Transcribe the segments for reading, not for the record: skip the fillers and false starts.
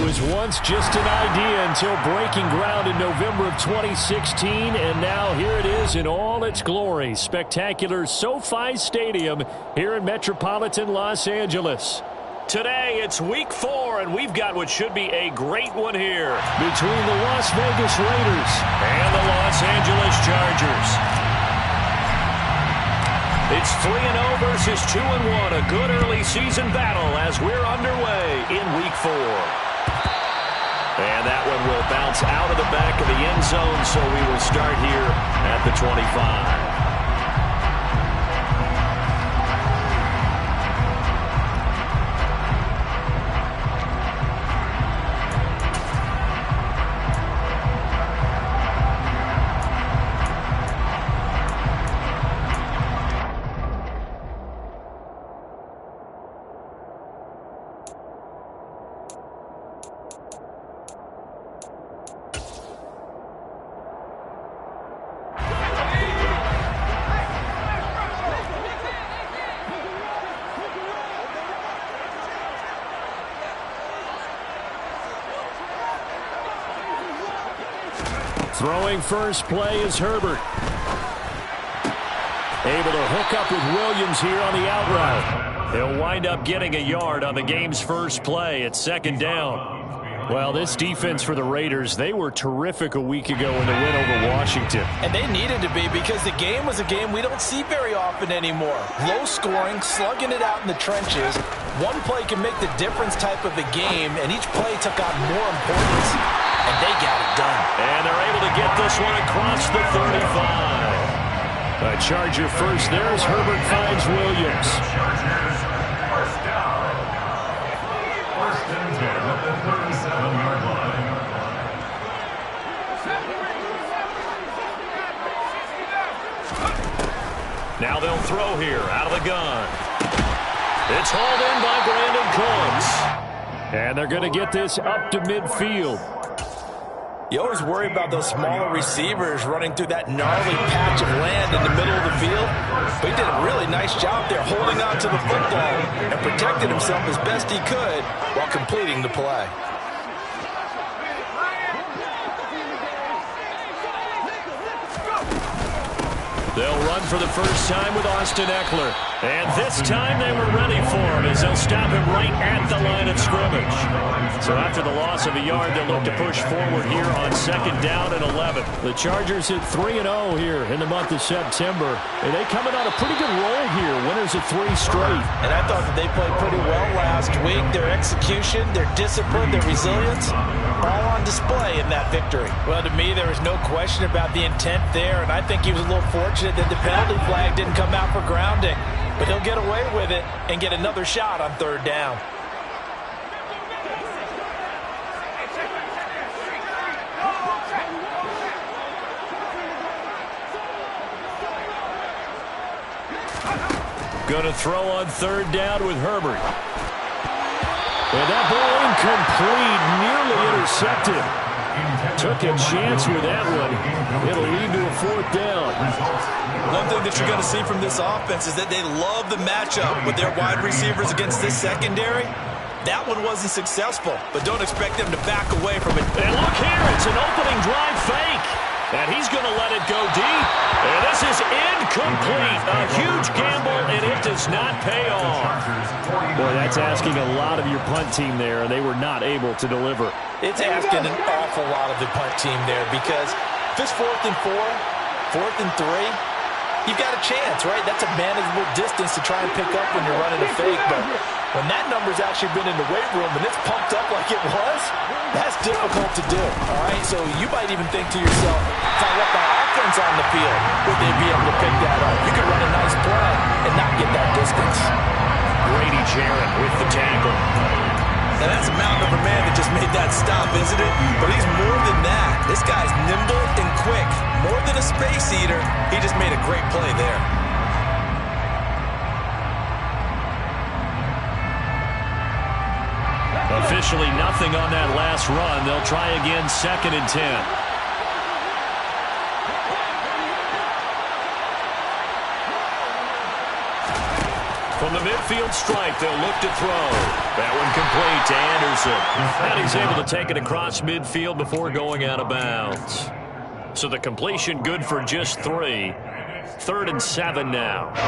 was once just an idea until breaking ground in November of 2016, and now here it is in all its glory. Spectacular SoFi Stadium here in metropolitan Los Angeles. Today, it's week 4, and we've got what should be a great one here between the Las Vegas Raiders and the Los Angeles Chargers. It's 3-0 versus 2-1, a good early season battle as we're underway in week 4. And that one will bounce out of the back of the end zone, so we will start here at the 25. Throwing first play is Herbert. Able to hook up with Williams here on the out route. He'll wind up getting a yard on the game's first play. It's 2nd down. Well, this defense for the Raiders, they were terrific a week ago in the win over Washington. And they needed to be because the game was a game we don't see very often anymore. Low scoring, slugging it out in the trenches. One play can make the difference type of a game, and each play took on more importance, and they got it done. And they're able to get this one across the 35. A Charger first there as Herbert finds Williams. First down. First and 10 at the 37-yard line. Now they'll throw here out of the gun. It's hauled in by Brandon Cooks. And they're going to get this up to midfield. You always worry about those smaller receivers running through that gnarly patch of land in the middle of the field. But he did a really nice job there holding on to the football and protected himself as best he could while completing the play. They'll run for the first time with Austin Eckler. And this time they were ready for him as they'll stop him right at the line of scrimmage. So after the loss of a yard, they'll look to push forward here on 2nd down and 11. The Chargers hit 3-0 here in the month of September. And they coming on a pretty good roll here, winners of 3 straight. And I thought that they played pretty well last week. Their execution, their discipline, their resilience, all on display in that victory. Well, to me, there was no question about the intent there, and I think he was a little fortunate that the penalty flag didn't come out for grounding. But he'll get away with it and get another shot on 3rd down. Going to throw on 3rd down with Herbert. And that ball incomplete, nearly intercepted. Took a chance with that one. It'll lead to a 4th down. One thing that you're going to see from this offense is that they love the matchup with their wide receivers against this secondary. That one wasn't successful, but don't expect them to back away from it. And look here, it's an opening drive fake. And he's going to let it go deep. And this is incomplete. A huge gamble, and it does not pay off. Boy, that's asking a lot of your punt team there, and they were not able to deliver. It's asking an awful lot of the punt team there because if it's 4th and 4, 4th and 3, you've got a chance, right? That's a manageable distance to try and pick up when you're running a fake. But when that number's actually been in the weight room and it's pumped up like it was, that's difficult to do, all right? So you might even think to yourself, if I left my offense on the field, would they be able to pick that up? You could run a nice play and not get that distance. Grady Jarrett with the tackle. Now that's a mountain of a man that just made that stop, isn't it? But he's more than that. This guy's nimble and quick. More than a space eater, he just made a great play there. Officially nothing on that last run. They'll try again 2nd and 10. From the midfield stripe, they'll look to throw. That one complete to Anderson. And he's able to take it across midfield before going out of bounds. So the completion good for just 3. 3rd and 7 now. 7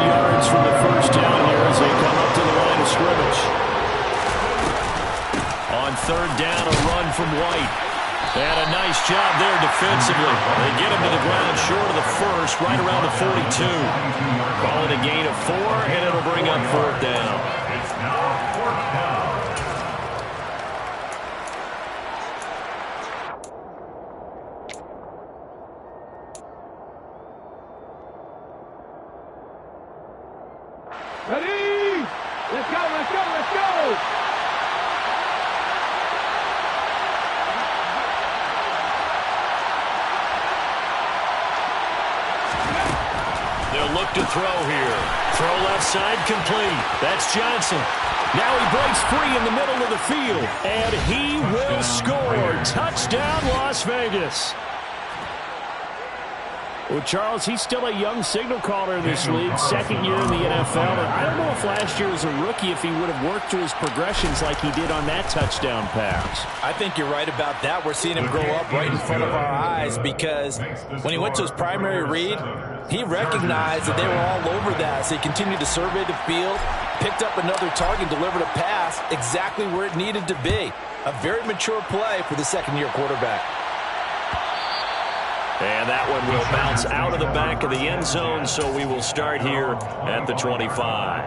yards from the first down here as they come up to the line of scrimmage. On 3rd down, a run from White. And a nice job there defensively. They get him to the ground short of the first, right around the 42. Call it a gain of 4, and it'll bring up 4th down. It's now 4th down. Ready? Let's go, let's go, let's go! They'll look to throw here. Throw left side complete. That's Johnson. Now he breaks free in the middle of the field. And he will score. Touchdown, Las Vegas. Well, Charles, he's still a young signal caller in this league, 2nd year in the NFL. And I don't know if last year as a rookie if he would have worked through his progressions like he did on that touchdown pass. I think you're right about that. We're seeing him grow up right in front of our eyes because when he went to his primary read, he recognized that they were all over that. So he continued to survey the field, picked up another target, delivered a pass exactly where it needed to be. A very mature play for the 2nd-year quarterback. And that one will bounce out of the back of the end zone, so we will start here at the 25.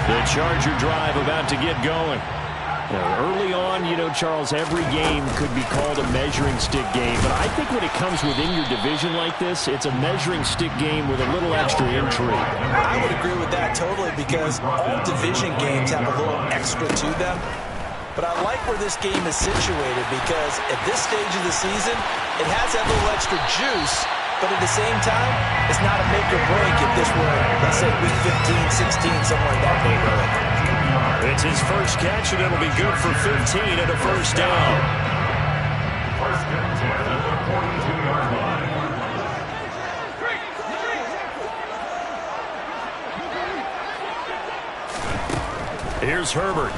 The Charger drive about to get going. Early on, you know, Charles, every game could be called a measuring stick game, but I think when it comes within your division like this, it's a measuring stick game with a little extra intrigue. I would agree with that totally because all division games have a little extra to them. But I like where this game is situated because at this stage of the season, it has that little extra juice, but at the same time, it's not a make or break if this were, let's say, week 15, 16, somewhere in that neighborhood. It's his first catch, and it'll be good for 15 and a first down. 1st and 10 at the 42-yard line. Here's Herbert.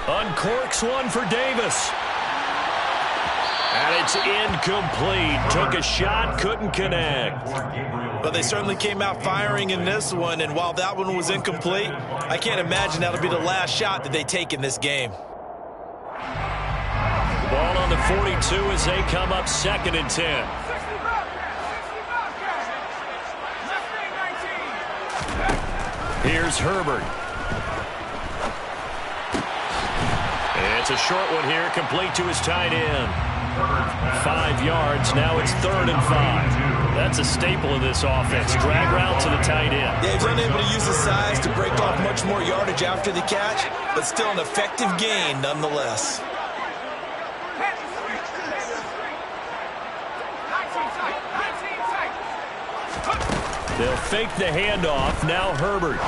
Uncorks one for Davis. And it's incomplete. Took a shot, couldn't connect. But they certainly came out firing in this one, and while that one was incomplete, I can't imagine that'll be the last shot that they take in this game. Ball on the 42 as they come up 2nd and 10. Here's Herbert. It's a short one here, complete to his tight end. 5 yards, now it's 3rd and 5. That's a staple of this offense. Drag route to the tight end. Yeah, he's unable to use his size to break off much more yardage after the catch, but still an effective gain nonetheless. They'll fake the handoff. Now Herbert.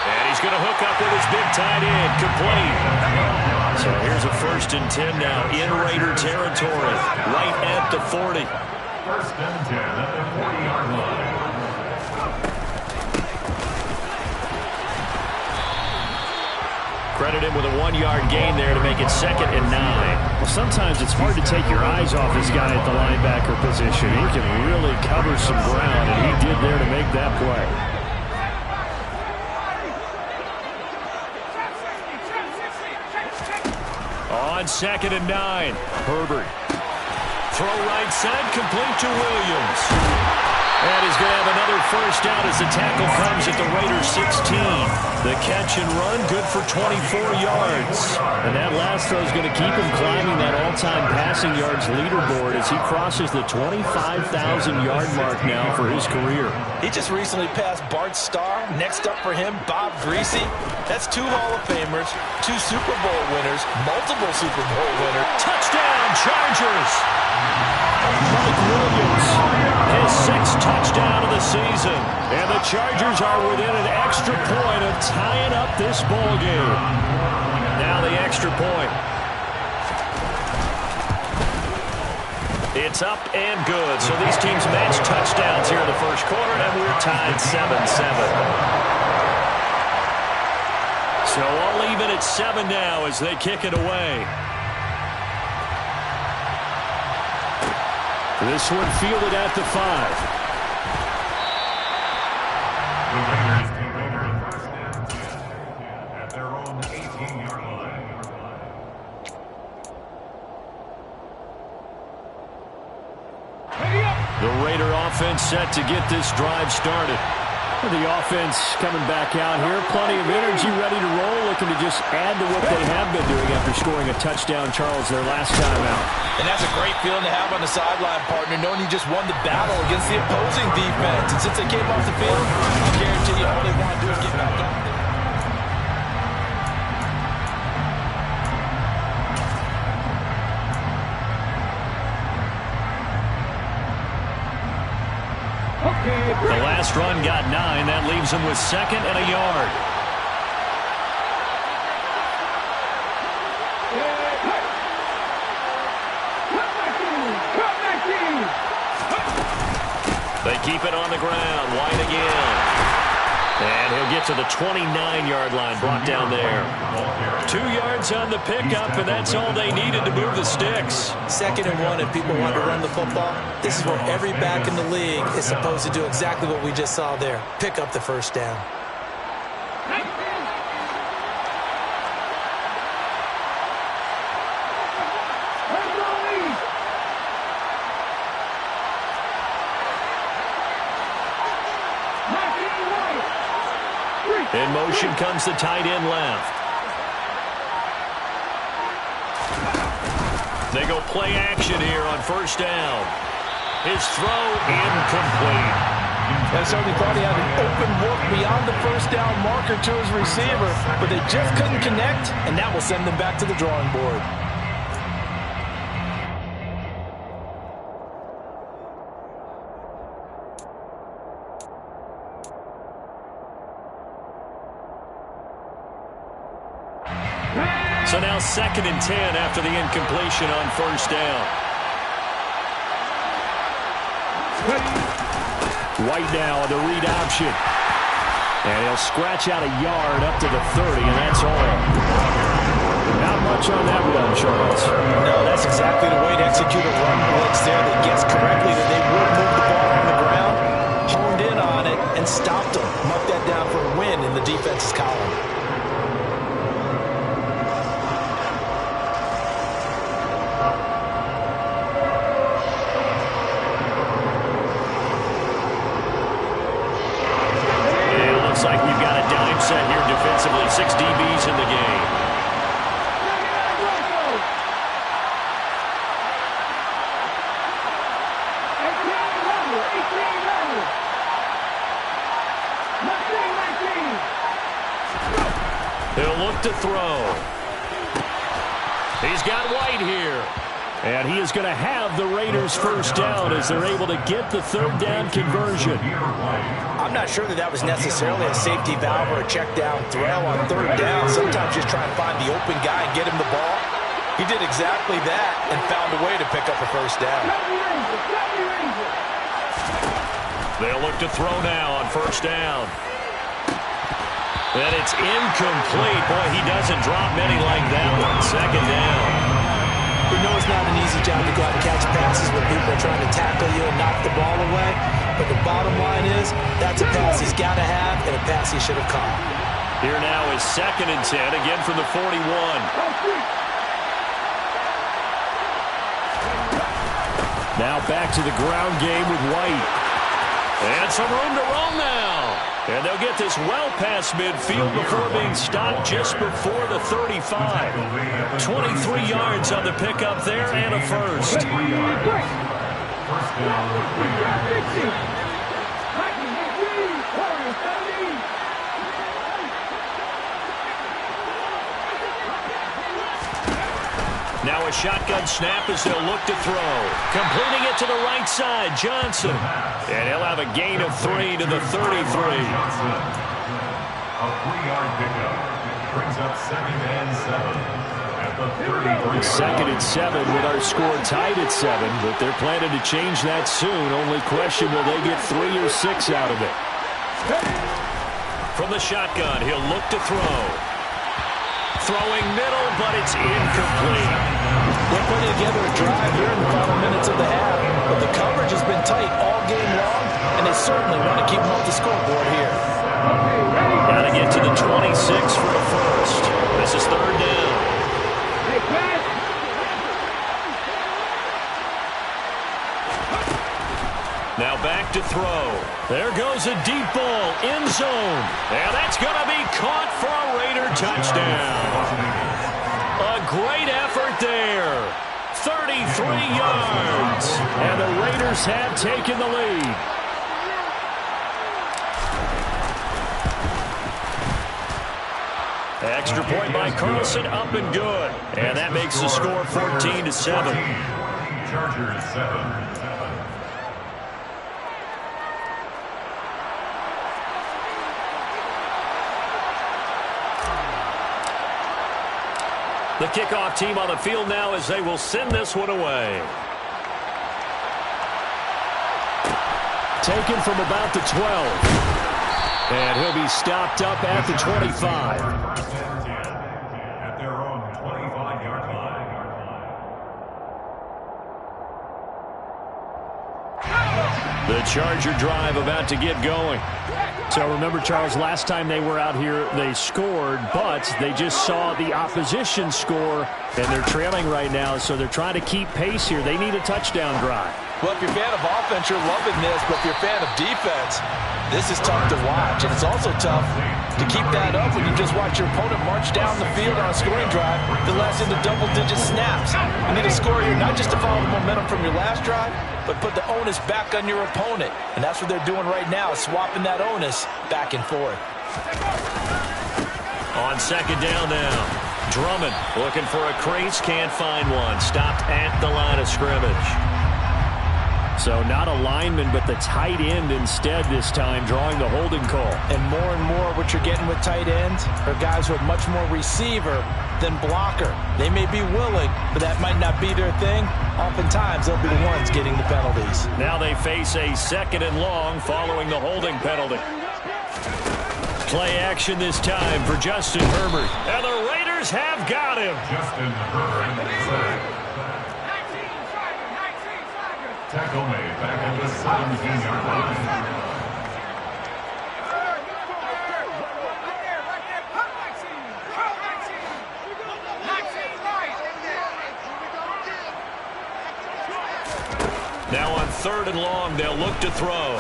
And he's going to hook up with his big tight end. Complete. So here's a 1st and 10 now in Raider territory. Right at the 40. 1st and 10 at the 40-yard line. Credit him with a 1-yard gain there to make it 2nd and 9. Well, sometimes it's hard to take your eyes off this guy at the linebacker position. He can really cover some ground, and he did there to make that play. On 2nd and 9, Herbert. Throw right side, complete to Williams. And he's going to have another first down as the tackle comes at the Raiders 16. The catch and run, good for 24 yards. And that last throw is going to keep him climbing that all-time passing yards leaderboard as he crosses the 25,000-yard mark now for his career. He just recently passed Bart Starr. Next up for him, Bob Greasy. That's 2 Hall of Famers, 2 Super Bowl winners, multiple Super Bowl winners. Touchdown, Chargers! Mike Williams His 6th touchdown of the season. And the Chargers are within an extra point of tying up this ball game. Now the extra point. It's up and good. So these teams match touchdowns here in the first quarter, and we're tied 7-7. So all even at 7 now as they kick it away. This one fielded at the 5. The Raiders take over first and 10 at their own 18-yard line. The Raider offense set to get this drive started. The offense coming back out here. Plenty of energy, ready to roll, looking to just add to what they have been doing after scoring a touchdown, Charles, their last time out. And that's a great feeling to have on the sideline, partner, knowing you just won the battle against the opposing defense. And since they came off the field, I guarantee you all they want to do is get back out there. The last run got 9. That leaves him with 2nd and a yard. They keep it on the ground. White again. And he'll get to the 29-yard line, brought down there. 2 yards on the pickup, and that's all they needed to move the sticks. 2nd and 1, if people want to run the football, this is where every back in the league is supposed to do exactly what we just saw there. Pick up the first down. In motion comes the tight end left. They go play action here on first down. His throw incomplete. And certainly thought he had an open look beyond the first down marker to his receiver, but they just couldn't connect, and that will send them back to the drawing board. So now 2nd and 10 after the incompletion on first down. White now on the read option. And he'll scratch out a yard up to the 30, and that's all. Not much on that run, Charles. No, that's exactly the way to execute a run blitz there that guessed correctly that they would move the ball on the ground, honed in on it, and stopped them. Mark that down for a win in the defense's column. Like we've got a dime set here defensively. 6 DBs in the game. He'll look to throw. He's got White here. And he is going to have the Raiders first down as they're able to get the 3rd down conversion. I'm not sure that was necessarily a safety valve or a check down throw on 3rd down. Sometimes just try and find the open guy and get him the ball. He did exactly that and found a way to pick up a first down. They'll look to throw now on first down. And it's incomplete. Boy, he doesn't drop many like that one. 2nd down. We know it's not an easy job to go out and catch passes when people are trying to tackle you and knock the ball away. But the bottom line is, that's a pass he's got to have and a pass he should have caught. Here now is 2nd and 10, again from the 41. Now back to the ground game with White. And some room to roam now. And they'll get this well past midfield before being stopped just before the 35. 23 yards on the pickup there and a first. Now a shotgun snap as they'll look to throw. Completing it to the right side, Johnson. And he'll have a gain of 3 to the 33. A 3-yard pickup brings up 2nd and 7 at the 33. 2nd and 7 with our score tied at 7, but they're planning to change that soon. Only question, will they get 3 or 6 out of it? From the shotgun, he'll look to throw. Throwing middle, but it's incomplete. They're putting together a drive here in the final minutes of the half, but the coverage has been tight all game long, and they certainly want to keep them off the scoreboard here. Got to get to the 26 for a first. This is 3rd down. Now back to throw. There goes a deep ball, end zone. And that's going to be caught for a Raider touchdown. A great effort there. 33 yards. And the Raiders have taken the lead. Extra point by Carlson, up and good. And that makes the score 14 to 7. Chargers 7. The kickoff team on the field now as they will send this one away. Taken from about the 12. And he'll be stopped up at the 25. At their own 25-yard line. The Charger drive about to get going. So remember, Charles, last time they were out here, they scored, but they just saw the opposition score, and they're trailing right now, so they're trying to keep pace here. They need a touchdown drive. Well, if you're a fan of offense, you're loving this, but if you're a fan of defense, this is tough to watch, and it's also tough to keep that up when you just watch your opponent march down the field on a scoring drive that lasts into double-digit snaps. You need a score here, not just to follow the momentum from your last drive, but put the onus back on your opponent, and that's what they're doing right now, swapping that onus back and forth. On 2nd down now, Drummond looking for a crease, can't find one. Stopped at the line of scrimmage. So not a lineman, but the tight end instead this time, drawing the holding call. And more what you're getting with tight ends are guys who are much more receiver than blocker. They may be willing, but that might not be their thing. Oftentimes, they'll be the ones getting the penalties. Now they face a 2nd and long following the holding penalty. Play action this time for Justin Herbert. And the Raiders have got him. Justin Herbert. Tackle made back at the 17-yard line. Now on 3rd and long, they'll look to throw.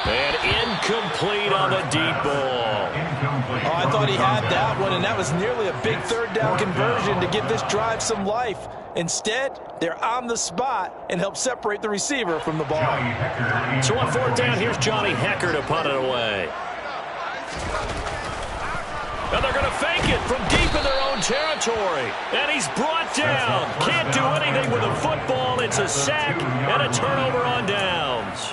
And incomplete on the deep ball. Oh, I thought he had that one, and that was nearly a big 3rd down conversion to give this drive some life. Instead, they're on the spot and help separate the receiver from the ball. So on 4th down, here's Johnny Hecker to punt it away. And they're going to fake it from deep in their own territory. And he's brought down. Can't do anything with a football. It's a sack and a turnover on downs.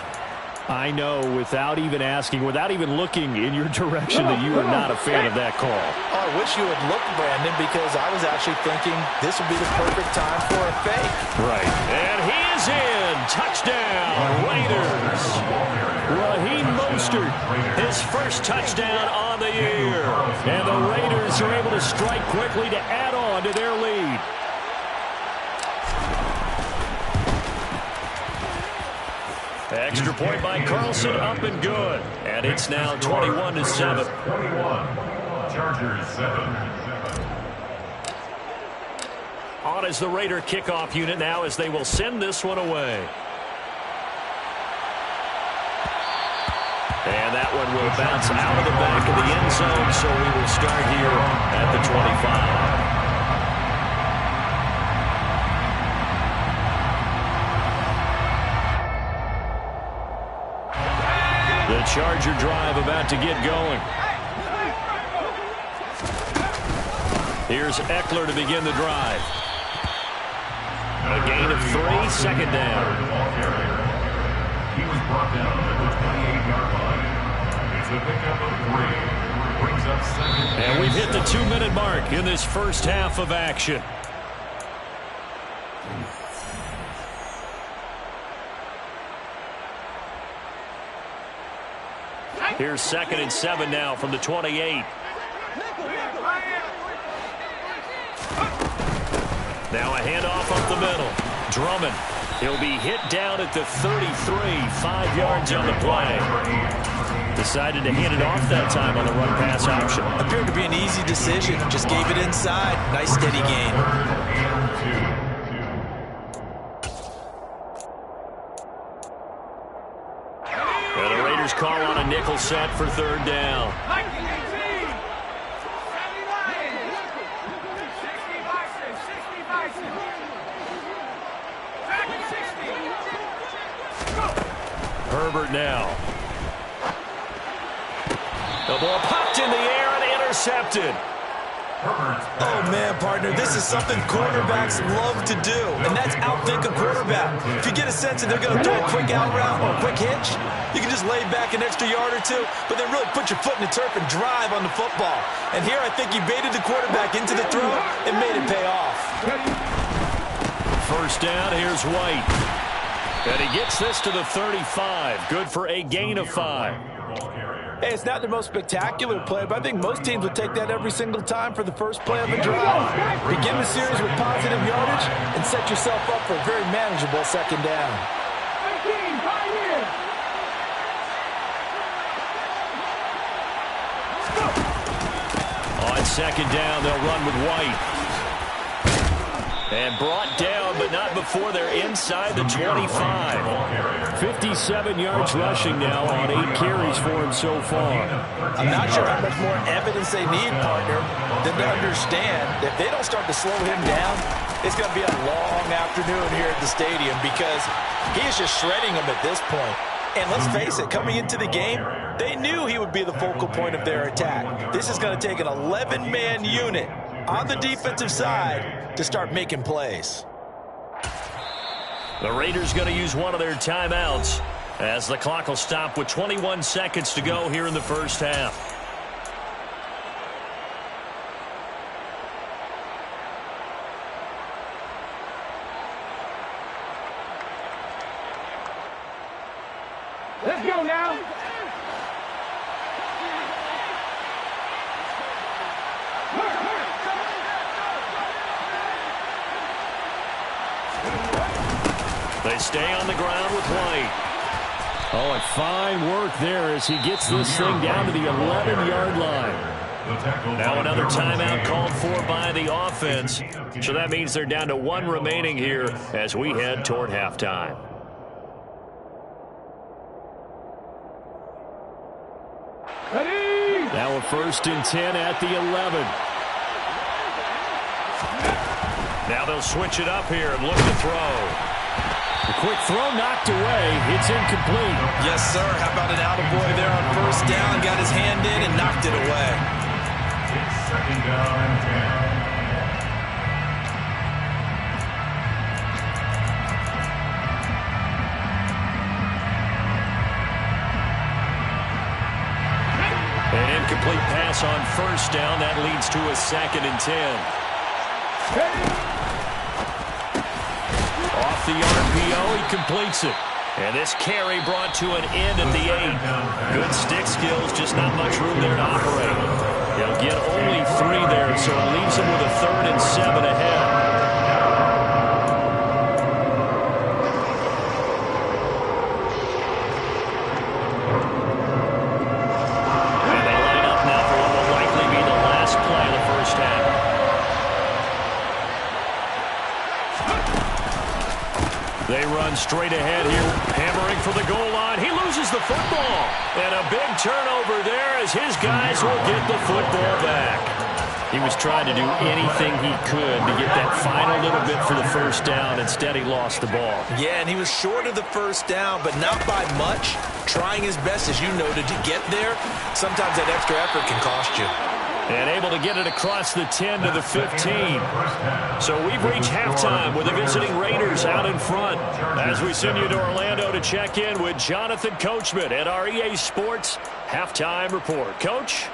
I know, without even asking, without even looking in your direction, that you are not a fan of that call. Oh, I wish you would look, Brandon, because I was actually thinking this would be the perfect time for a fake. Right. And he is in. Touchdown, Raiders. Raheem Mostert, his first touchdown on the year. And the Raiders are able to strike quickly to add on to their lead. Extra point by Carlson, up and good. And it's now 21-7. 21. Chargers 7. On is the Raider kickoff unit now as they will send this one away. And that one will bounce out of the back of the end zone, so we will start here at the 25. The Charger drive about to get going. Here's Eckler to begin the drive. A gain of 3, second down. He was brought down at the 28-yard line. It's a pickup of 3. Brings up second. And we've hit the 2-minute mark in this first half of action. Here's 2nd and 7 now from the 28. Now a handoff up the middle. Drummond. He'll be hit down at the 33. 5 yards on the play. Decided to hand it off that time on the run-pass option. Appeared to be an easy decision. Just gave it inside. Nice steady gain. And the Raiders call on a nickel set for 3rd down. Herbert now. The ball popped in the air and intercepted. Oh, man, partner, this is something quarterbacks love to do, and that's outthink a quarterback. If you get a sense that they're going to throw a quick out route or a quick hitch, you can just lay back an extra yard or two, but then really put your foot in the turf and drive on the football. And here I think he baited the quarterback into the throw and made it pay off. First down, here's White. And he gets this to the 35. Good for a gain of 5. Hey, it's not the most spectacular play, but I think most teams would take that every single time for the first play of a drive. Begin the series with positive yardage and set yourself up for a very manageable second down. On second down, they'll run with White. And brought down, but not before they're inside the 25. 57 yards rushing now on 8 carries for him so far. I'm not sure how much more evidence they need, partner, than to understand that if they don't start to slow him down, it's going to be a long afternoon here at the stadium because he is just shredding them at this point. And let's face it, coming into the game, they knew he would be the focal point of their attack. This is going to take an 11-man unit on the defensive side to start making plays. The Raiders going to use one of their timeouts as the clock will stop with 21 seconds to go here in the first half. Let's go now. They stay on the ground with White. Oh, and fine work there as he gets this thing down to the 11-yard line. Now another timeout called for by the offense. So that means they're down to 1 remaining here as we head toward halftime. Ready? Now a 1st and 10 at the 11. Now they'll switch it up here and look to throw. The quick throw knocked away. It's incomplete. Yes, sir. How about an attaboy there on first down? Got his hand in and knocked it away. It's 2nd down and 10. An incomplete pass on first down. That leads to a 2nd and 10. Off the RPO, he completes it. And this carry brought to an end at the 8. Good stick skills, just not much room there to operate. He'll get only 3 there, so it leaves him with a 3rd and 7 ahead. And they line up now for what will likely be the last play of the first half. They run straight ahead here, hammering for the goal line. He loses the football. And a big turnover there as his guys will get the football back. He was trying to do anything he could to get that final little bit for the first down. Instead, he lost the ball. Yeah, and he was short of the first down, but not by much. Trying his best, as you noted, to get there. Sometimes that extra effort can cost you. And able to get it across the 10 to the 15. So we've reached halftime with the visiting Raiders out in front. As we send you to Orlando to check in with Jonathan Coachman at our EA Sports Halftime Report. Coach?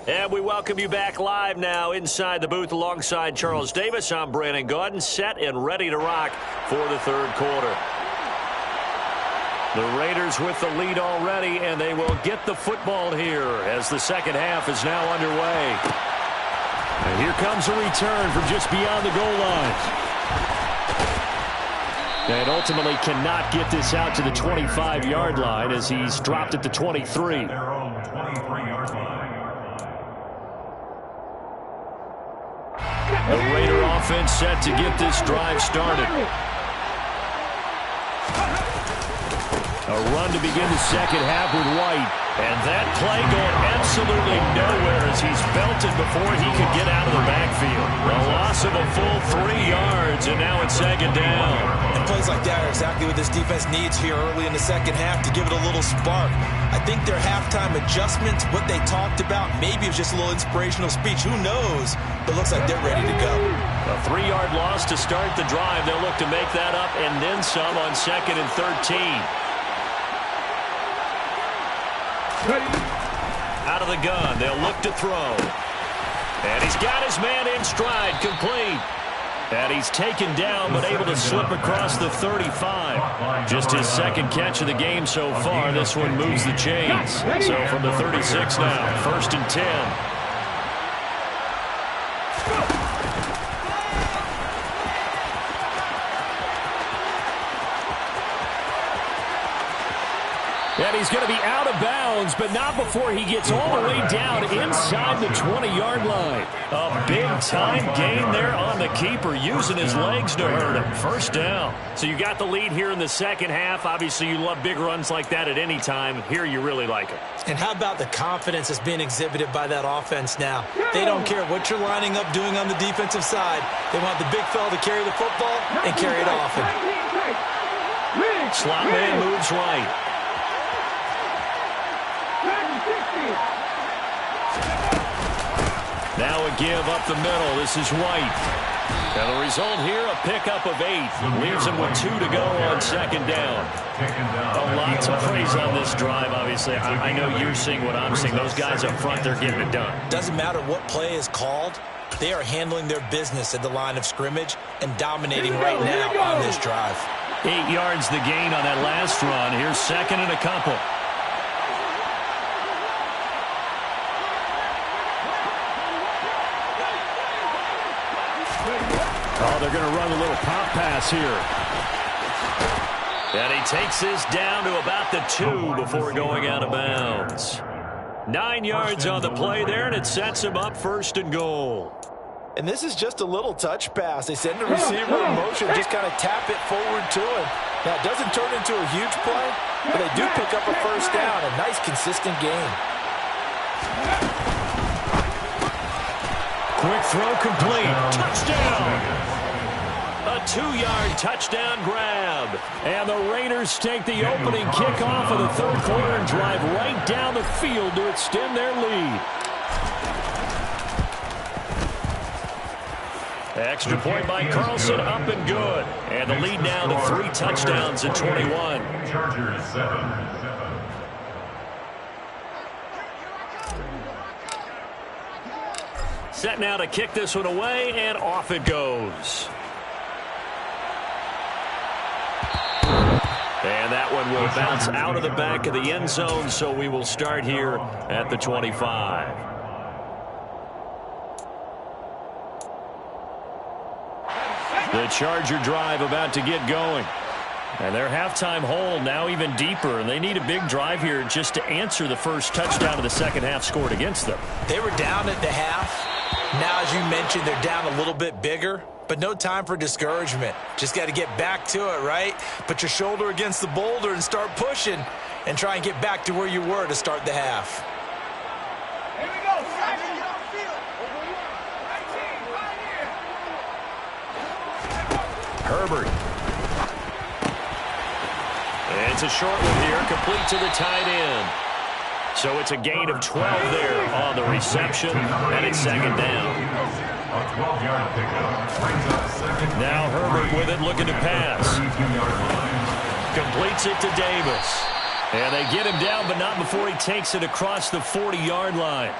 And we welcome you back live now inside the booth alongside Charles Davis. I'm Brandon Gaudin, set and ready to rock for the third quarter. The Raiders with the lead already, and they will get the football here as the second half is now underway. And here comes a return from just beyond the goal line. And ultimately cannot get this out to the 25-yard line as he's dropped at the 23. The Raider offense set to get this drive started. A run to begin the second half with White. And that play going absolutely nowhere as he's belted before he could get out of the backfield. A loss of a full 3 yards, and now it's second down. And plays like that are exactly what this defense needs here early in the second half to give it a little spark. I think their halftime adjustments, what they talked about, maybe it was just a little inspirational speech. Who knows? But it looks like they're ready to go. A 3-yard loss to start the drive. They'll look to make that up and then some on 2nd and 13. Out of the gun, they'll look to throw. And he's got his man in stride, complete. And he's taken down, but able to slip across the 35. Just his second catch of the game so far. This one moves the chains. So from the 36 now, 1st and 10. And he's going to be out of bounds, but not before he gets all the way down inside the 20-yard line. A big-time gain there on the keeper, using his legs to hurt him. First down. So you got the lead here in the second half. Obviously, you love big runs like that at any time. Here, you really like it. And how about the confidence that's being exhibited by that offense now? They don't care what you're lining up doing on the defensive side. They want the big fella to carry the football and carry it often. Slot man moves right. Now a give up the middle. This is White. And the result here, a pickup of 8. Leaves him with 2 to go on second down. A lot to praise on this drive, obviously. I know you're seeing what I'm seeing. Those guys up front, they're getting it done. Doesn't matter what play is called. They are handling their business at the line of scrimmage and dominating right now on this drive. 8 yards the gain on that last run. Here's 2nd and a couple. Oh, they're going to run a little pop pass here. And he takes this down to about the 2 before going out of bounds. 9 yards on the play there, and it sets him up 1st and goal. And this is just a little touch pass. They send the receiver in motion, just kind of tap it forward to him. Now, it doesn't turn into a huge play, but they do pick up a first down. A nice, consistent gain. Quick throw complete. Touchdown. A 2-yard touchdown grab. And the Raiders take the opening kickoff of the third quarter and drive right down the field to extend their lead. Extra point by Carlson, up and good. And the lead now to 3 touchdowns at 21. Chargers 7. Set now to kick this one away, and off it goes. And that one will bounce out of the back of the end zone, so we will start here at the 25. The Charger drive about to get going. And their halftime hole now even deeper, and they need a big drive here just to answer the first touchdown of the second half scored against them. They were down at the half. Now, as you mentioned, they're down a little bit bigger, but no time for discouragement. Just got to get back to it, right? Put your shoulder against the boulder and start pushing and try and get back to where you were to start the half. Here we go. Get on the field. Right team, right here. Herbert. It's a short one here, complete to the tight end. So it's a gain of 12 there on the reception, and it's second down. A 12-yard pickup brings up second. Now Herbert with it, looking to pass. Completes it to Davis. And they get him down, but not before he takes it across the 40-yard line.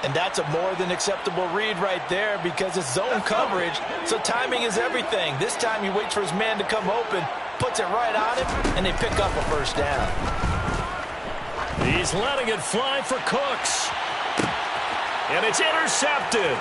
And that's a more than acceptable read right there because it's zone coverage, so timing is everything. This time he waits for his man to come open, puts it right on him, and they pick up a first down. He's letting it fly for Cooks. And it's intercepted.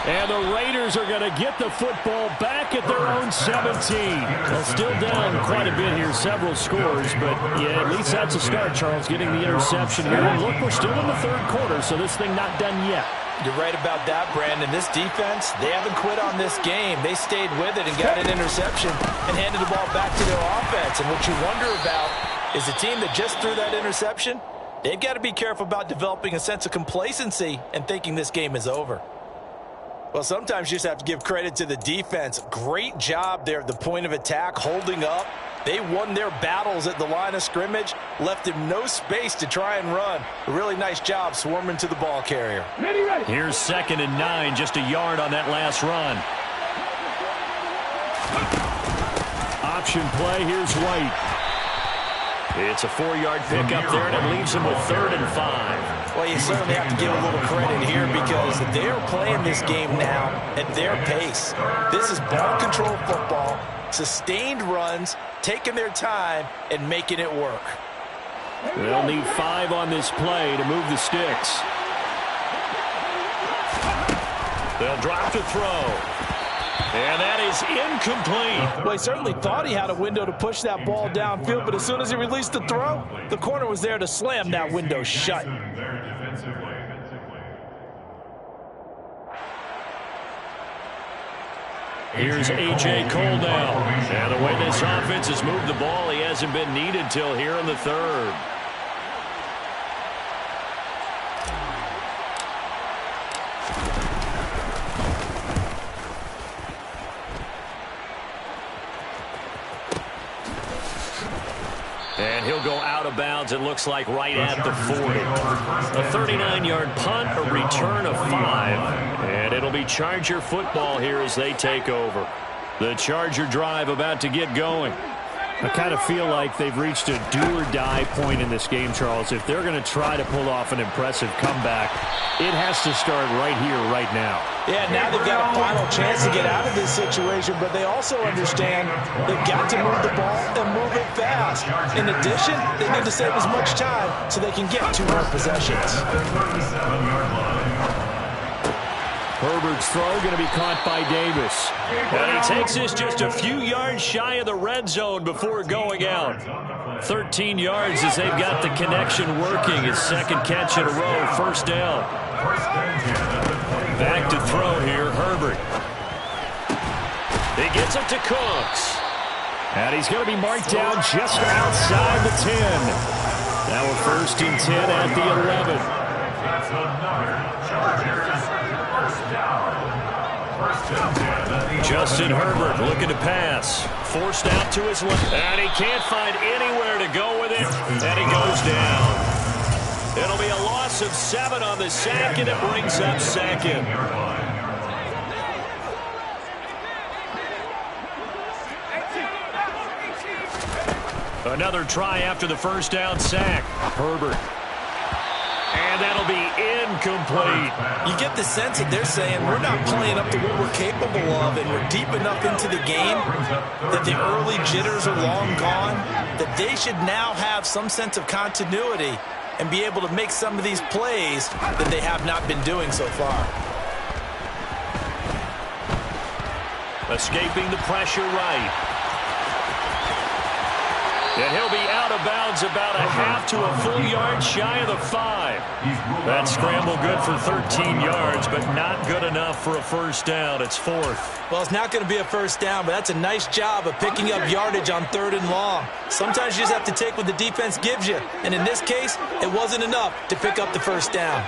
And the Raiders are going to get the football back at their own 17. Well, still down quite a bit here, several scores, but yeah, at least that's a start, Charles, getting the interception here. And look, we're still in the third quarter, so this thing not done yet. You're right about that, Brandon. This defense, they haven't quit on this game. They stayed with it and got an interception and handed the ball back to their offense. And what you wonder about is the team that just threw that interception, they've got to be careful about developing a sense of complacency and thinking this game is over. Well, sometimes you just have to give credit to the defense. Great job there at the point of attack, holding up. They won their battles at the line of scrimmage, left him no space to try and run. A really nice job swarming to the ball carrier. Here's 2nd and 9, just a yard on that last run. Option play, here's White. It's a 4-yard pickup there, and it leaves him with 3rd and 5. Well, you certainly have to give a little credit here because they're playing this game now at their pace. This is ball control football, sustained runs, taking their time, and making it work. They'll need 5 on this play to move the sticks. They'll drop to throw. And that is incomplete. Well, he certainly thought he had a window to push that ball downfield, but as soon as he released the throw, the corner was there to slam that window shut. Here's A.J. Cole now. And the way this offense has moved the ball, he hasn't been needed till here in the 3rd. And he'll go out of bounds, it looks like, right at the 40. A 39-yard punt, a return of 5. And it'll be Charger football here as they take over. The Charger drive about to get going. I kind of feel like they've reached a do-or-die point in this game, Charles. If they're going to try to pull off an impressive comeback, it has to start right here, right now. Yeah, now they've got a final chance to get out of this situation, but they also understand they've got to move the ball and move it fast. In addition, they need to save as much time so they can get 2 more possessions. Herbert's throw going to be caught by Davis. And he takes this just a few yards shy of the red zone before going out. 13 yards as they've got the connection working. His 2nd catch in a row, 1st down. Back to throw here, Herbert. He gets it to Cooks. And he's going to be marked down just outside the 10. Now a 1st and 10 at the 11. That's another Chargers first down. Justin Herbert looking to pass. Forced out to his left. And he can't find anywhere to go with it. And he goes down. It'll be a loss of 7 on the sack, and it brings up 2nd. Another try after the 1st down sack. Herbert. And that'll be incomplete. You get the sense that they're saying we're not playing up to what we're capable of, and we're deep enough into the game that the early jitters are long gone, that they should now have some sense of continuity and be able to make some of these plays that they have not been doing so far. Escaping the pressure right. And he'll be out of bounds about a half to a full yard shy of the 5. That scramble good for 13 yards, but not good enough for a first down. It's 4th. Well, it's not going to be a first down, but that's a nice job of picking up yardage on 3rd and long. Sometimes you just have to take what the defense gives you. And in this case, it wasn't enough to pick up the first down.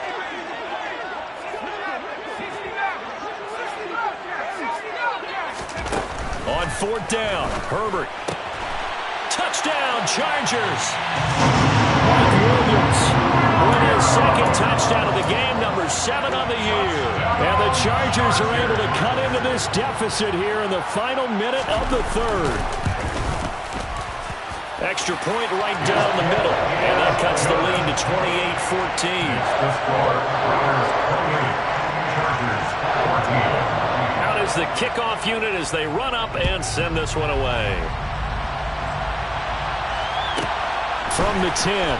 On 4th down, Herbert. Touchdown, Chargers. Mike Williams with his 2nd touchdown of the game, number 7 on the year. And the Chargers are able to cut into this deficit here in the final minute of the 3rd. Extra point right down the middle. And that cuts the lead to 28-14. The score, Raiders 28, Chargers 14. Out is the kickoff unit as they run up and send this one away. From the 10.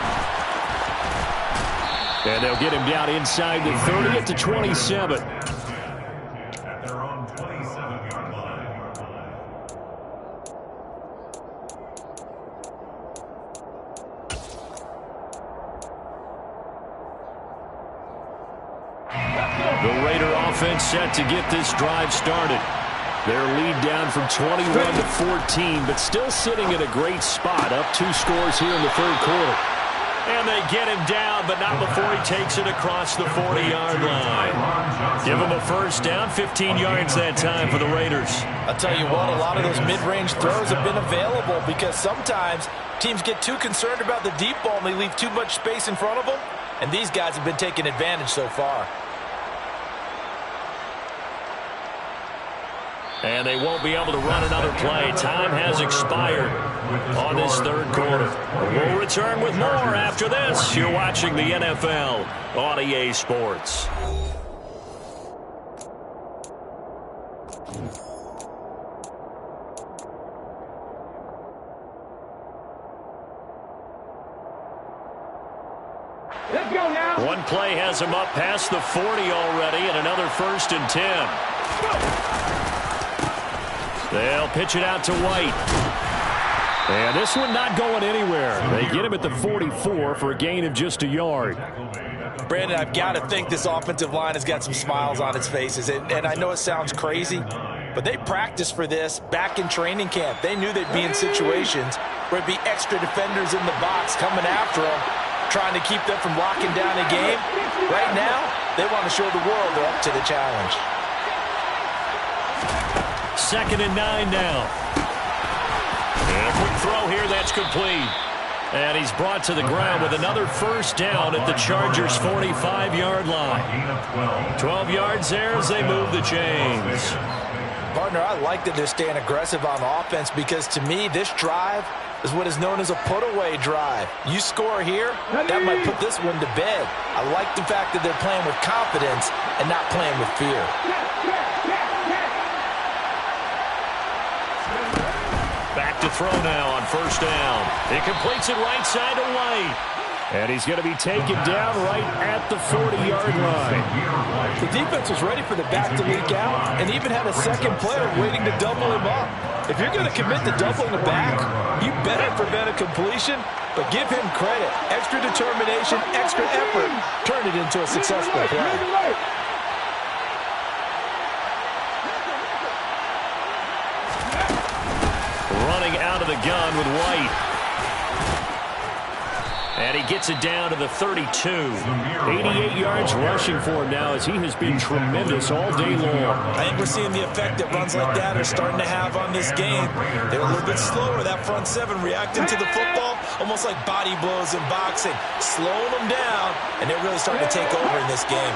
And they'll get him down inside the 30 at the 27. At their own 27-yard line. The Raider offense set to get this drive started. Their lead down from 21 to 14, but still sitting in a great spot, up 2 scores here in the 3rd quarter. And they get him down, but not before he takes it across the 40-yard line. Give him a first down, 15 yards that time for the Raiders. I'll tell you what, a lot of those mid-range throws have been available because sometimes teams get too concerned about the deep ball and they leave too much space in front of them. And these guys have been taking advantage so far. And they won't be able to run another play. Time has expired on this 3rd quarter. We'll return with more after this. You're watching the NFL on EA Sports. Let's go now. One play has him up past the 40 already, and another 1st and 10. They'll pitch it out to White. And this one not going anywhere. They get him at the 44 for a gain of just a yard. Brandon, I've got to think this offensive line has got some smiles on its faces. And I know it sounds crazy, but they practiced for this back in training camp. They knew they'd be in situations where it'd be extra defenders in the box coming after them, trying to keep them from locking down a game. Right now, they want to show the world they're up to the challenge. 2nd and 9 now. And a quick throw here, that's complete. And he's brought to the ground with another first down at the Chargers' 45-yard line. 12 yards there as they move the chains. Partner, I like that they're staying aggressive on offense because to me, this drive is what is known as a put-away drive. You score here, that might put this one to bed. I like the fact that they're playing with confidence and not playing with fear. Back to throw now on first down. He completes it right side to White. And he's going to be taken down right at the 40-yard line. The defense was ready for the back to leak out and even had a second player waiting to double him up. If you're going to commit to doubling the back, you better prevent a completion, but give him credit. Extra determination, extra effort, turn it into a successful play. Running out of the gun with White. And he gets it down to the 32. 88 yards rushing for him now as he has been tremendous all day long. I think we're seeing the effect that runs like that are starting to have on this game. They're a little bit slower, that front seven, reacting to the football, almost like body blows in boxing, slowing them down, and they're really starting to take over in this game.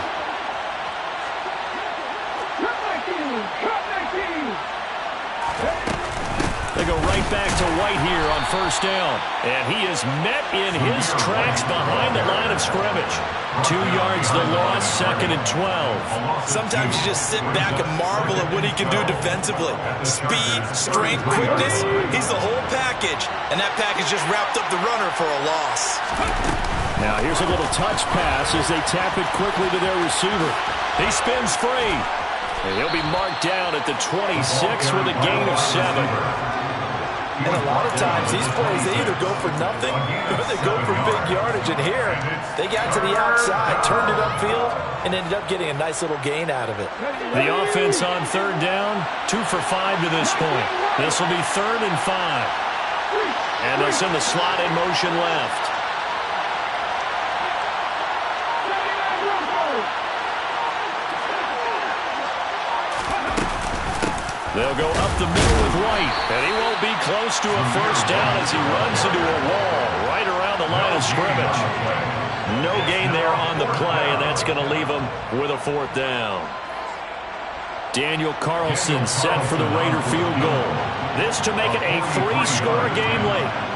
They go right back to White here on first down. And he is met in his tracks behind the line of scrimmage. 2 yards the loss, 2nd and 12. Sometimes you just sit back and marvel at what he can do defensively. Speed, strength, quickness, he's the whole package. And that package just wrapped up the runner for a loss. Now here's a little touch pass as they tap it quickly to their receiver. He spins free. And he'll be marked down at the 26 with a gain of 7. And a lot of times, these plays, they either go for nothing or they go for big yardage. And here, they got to the outside, turned it upfield, and ended up getting a nice little gain out of it. The offense on third down, 2 for 5 to this point. This will be 3rd and 5. And they'll send the slot in motion left. They'll go up the middle with White, and he won't be close to a first down as he runs into a wall right around the line of scrimmage. No gain there on the play, and that's going to leave him with a 4th down. Daniel Carlson set for the Raider field goal. This to make it a 3-score game late.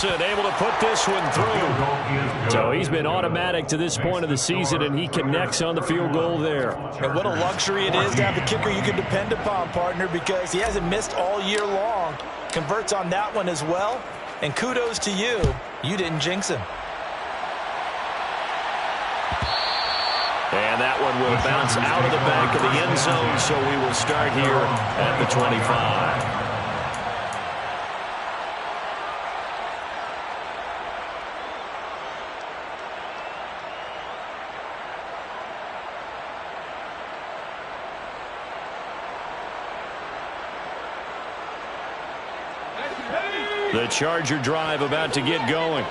Able to put this one through. So he's been automatic to this point of the season, and he connects on the field goal there. And what a luxury it is to have a kicker you can depend upon, partner, because he hasn't missed all year long. Converts on that one as well. And kudos to you. You didn't jinx him. And that one will bounce out of the back of the end zone, so we will start here at the 25. The Charger drive about to get going.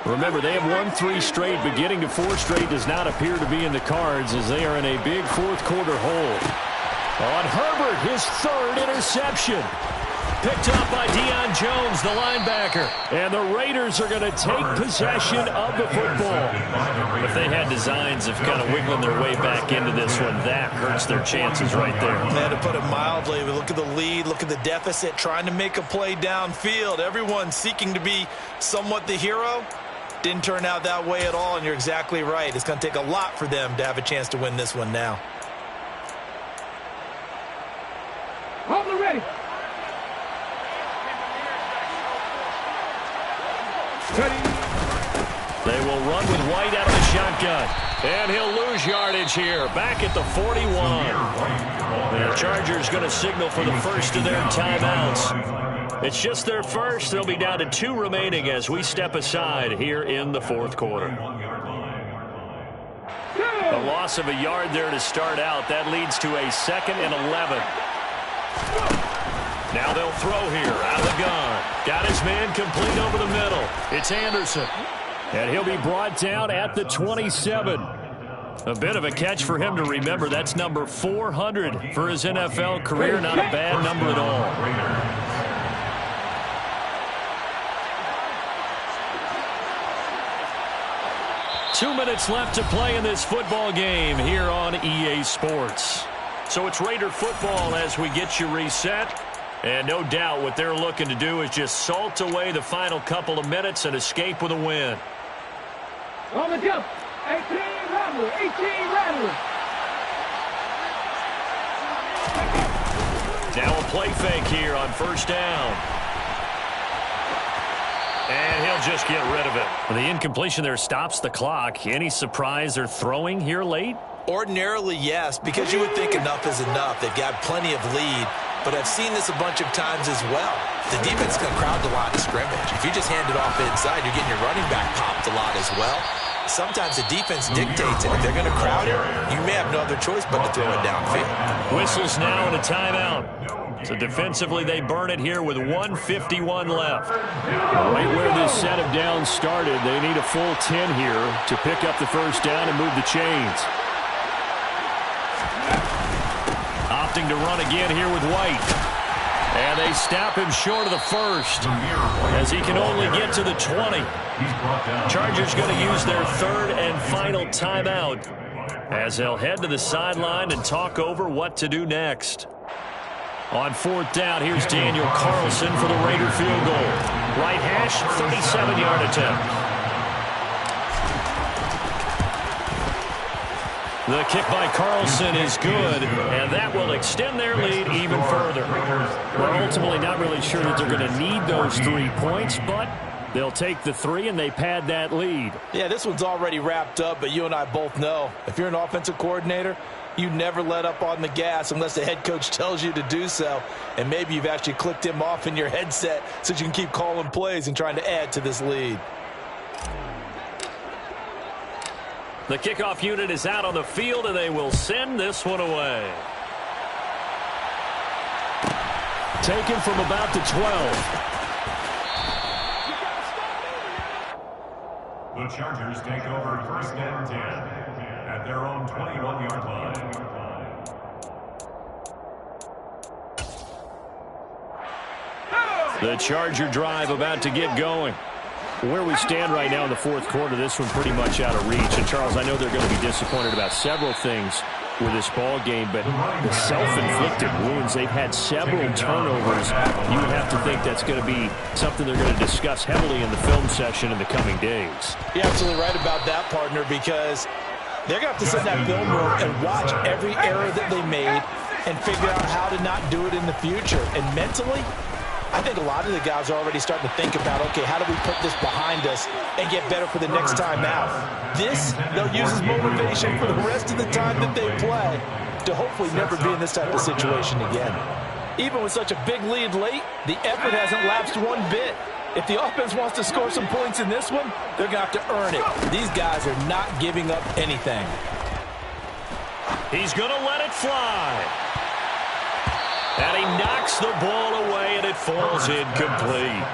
Remember, they have won 3 straight, but getting to 4 straight does not appear to be in the cards as they are in a big 4th quarter hole. On Herbert, his 3rd interception. Picked up by Deion Jones, the linebacker. And the Raiders are going to take possession of the football. If they had designs of kind of wiggling their way back into this one, that hurts their chances right there. Man, to put it mildly, we look at the lead, look at the deficit, trying to make a play downfield. Everyone seeking to be somewhat the hero. Didn't turn out that way at all, and you're exactly right. It's going to take a lot for them to have a chance to win this one now. Hold it ready. They will run with White out of the shotgun. And he'll lose yardage here. Back at the 41. The Chargers going to signal for the first of their timeouts. It's just their first. They'll be down to 2 remaining as we step aside here in the 4th quarter. A loss of a yard there to start out. That leads to a 2nd and 11. Now they'll throw here out of the gun. Got his man complete over the middle. It's Anderson. And he'll be brought down at the 27. A bit of a catch for him to remember. That's number 400 for his NFL career. Not a bad number at all. 2 minutes left to play in this football game here on EA Sports. So it's Raider football as we get you reset. And no doubt what they're looking to do is just salt away the final couple of minutes and escape with a win. On the jump. 18 Rattler. 18 Rattler. Now a play fake here on first down. And he'll just get rid of it. The incompletion there stops the clock. Any surprise they're throwing here late? Ordinarily, yes, because you would think enough is enough. They've got plenty of lead, but I've seen this a bunch of times as well. The defense is going to crowd the line of scrimmage. If you just hand it off inside, you're getting your running back popped a lot as well. Sometimes the defense dictates it. If they're going to crowd it, you may have no other choice but to throw it downfield. Whistles now and a timeout. So defensively, they burn it here with 1:51 left. Right where this set of downs started, they need a full 10 here to pick up the first down and move the chains. Opting to run again here with White. And they stop him short of the first as he can only get to the 20. Chargers going to use their 3rd and final timeout as they'll head to the sideline and talk over what to do next. On 4th down, here's Daniel Carlson for the Raider field goal. Right hash, 37-yard attempt. The kick by Carlson is good, and that will extend their lead even further. We're ultimately not really sure that they're going to need those 3 points, but they'll take the 3 and they pad that lead. Yeah, this one's already wrapped up, but you and I both know if you're an offensive coordinator, you never let up on the gas unless the head coach tells you to do so. And maybe you've actually clicked him off in your headset so you can keep calling plays and trying to add to this lead. The kickoff unit is out on the field, and they will send this one away. Taken from about the 12. The Chargers take over first and 10 at their own 21-yard line. The Charger drive about to get going. Where we stand right now in the fourth quarter, this one pretty much out of reach. And, Charles, I know they're going to be disappointed about several things with this ball game, but the self-inflicted wounds, they've had several turnovers. You would have to think that's going to be something they're going to discuss heavily in the film session in the coming days. You're absolutely right about that, partner, because they're going to have to sit in that film room and watch every error that they made and figure out how to not do it in the future. And mentally, I think a lot of the guys are already starting to think about, okay, how do we put this behind us and get better for the next time out? This, they'll use as motivation for the rest of the time that they play to hopefully never be in this type of situation again. Even with such a big lead late, the effort hasn't lapsed one bit. If the offense wants to score some points in this one, they're going to have to earn it. These guys are not giving up anything. He's going to let it fly. And he knocks the ball away, and it falls incomplete.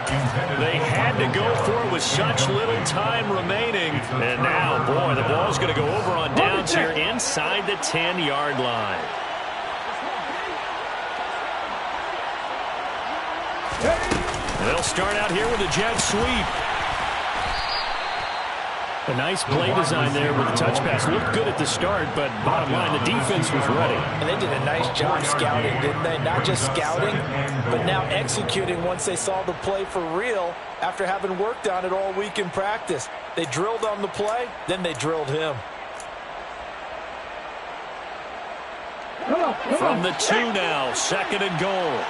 They had to go for it with such little time remaining. And now, boy, the ball's going to go over on downs here inside the 10-yard line. They'll start out here with a jet sweep. A nice play design there with the touch pass. Looked good at the start, but bottom line, the defense was ready. And they did a nice job scouting, didn't they? Not just scouting, but now executing once they saw the play for real after having worked on it all week in practice. They drilled on the play, then they drilled him. From the 2 now, 2nd and goal.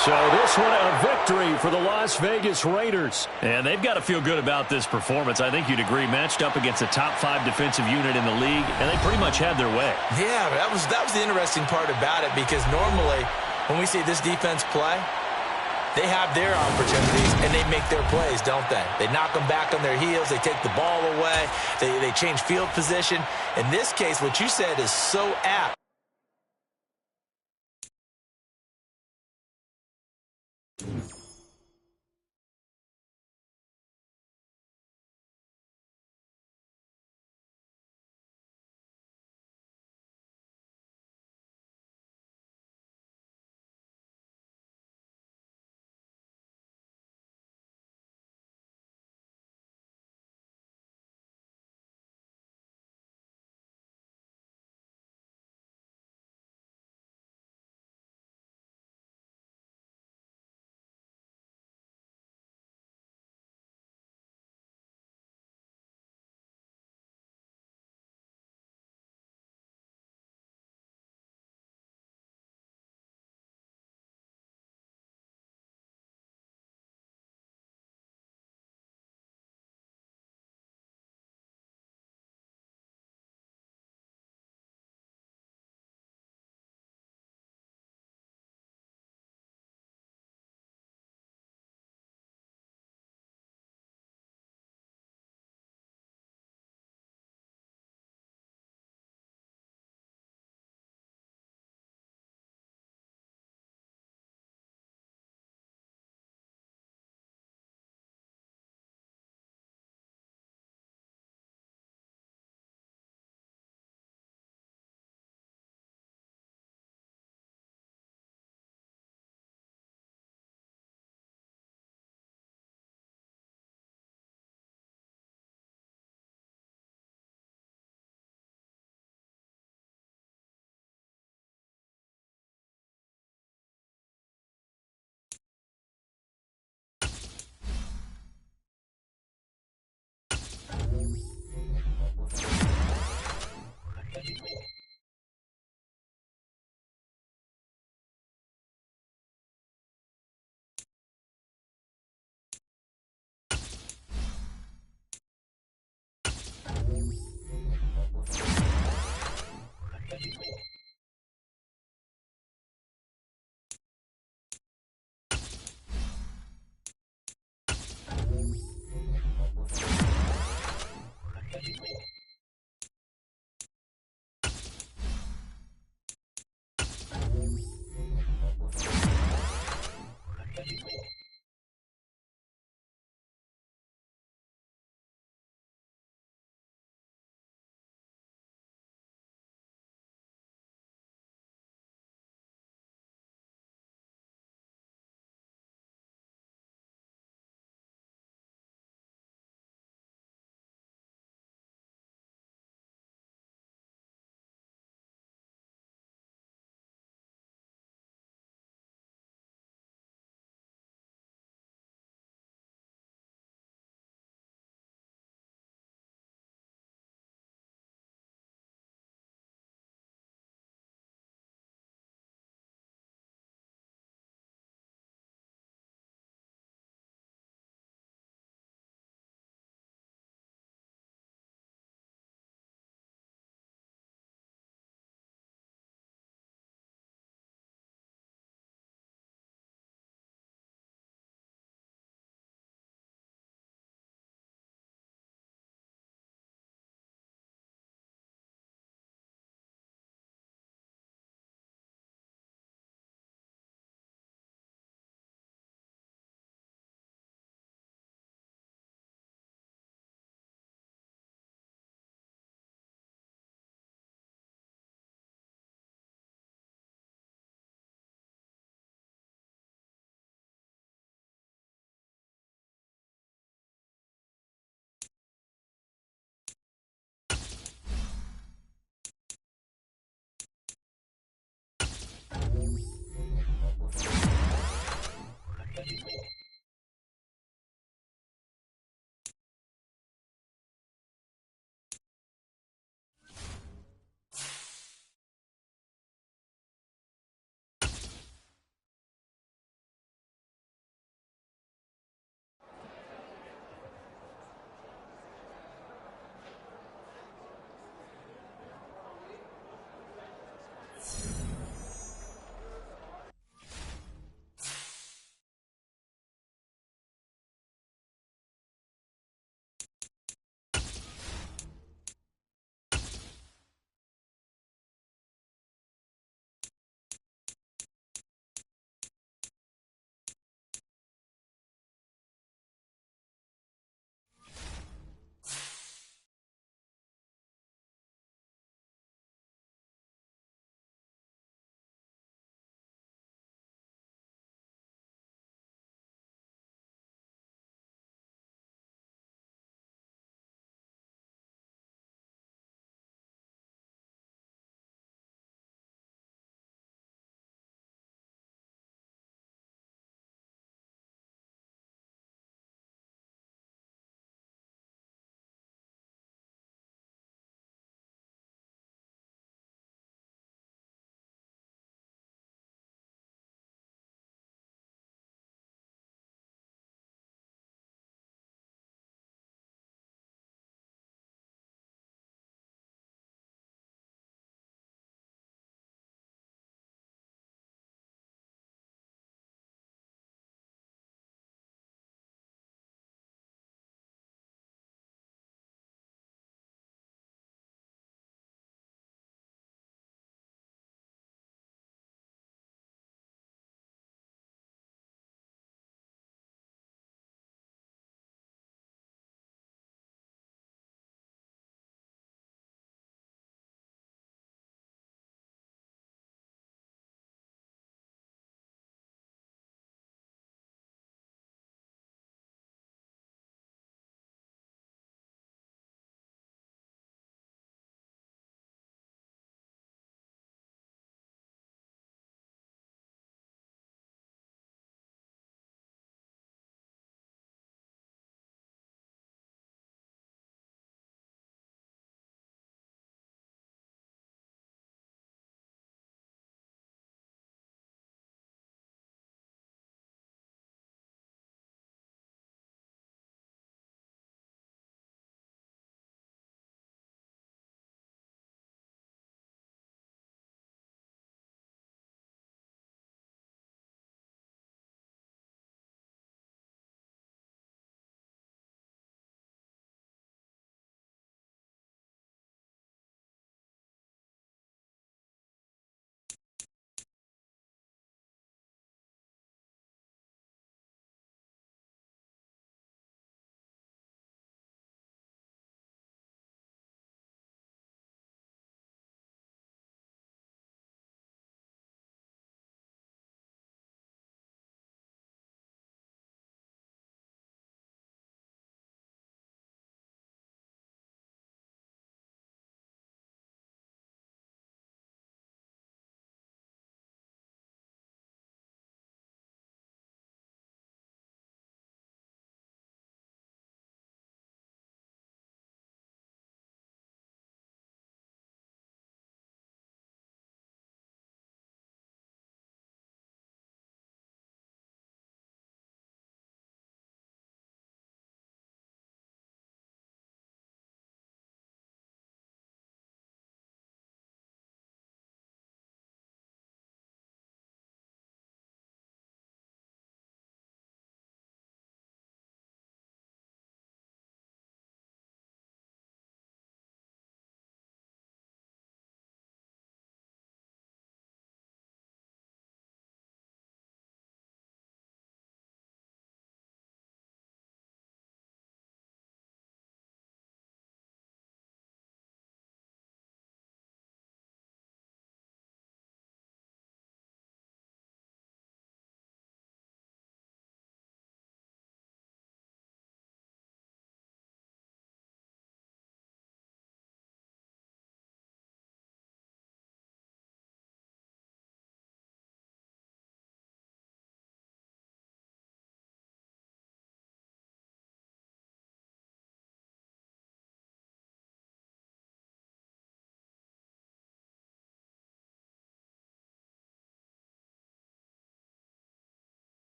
So this one a victory for the Las Vegas Raiders. And they've got to feel good about this performance. I think you'd agree, matched up against a top 5 defensive unit in the league, and they pretty much had their way. Yeah, that was the interesting part about it, because normally when we see this defense play, they have their opportunities and they make their plays, don't they? They knock them back on their heels. They take the ball away. They change field position. In this case, what you said is so apt.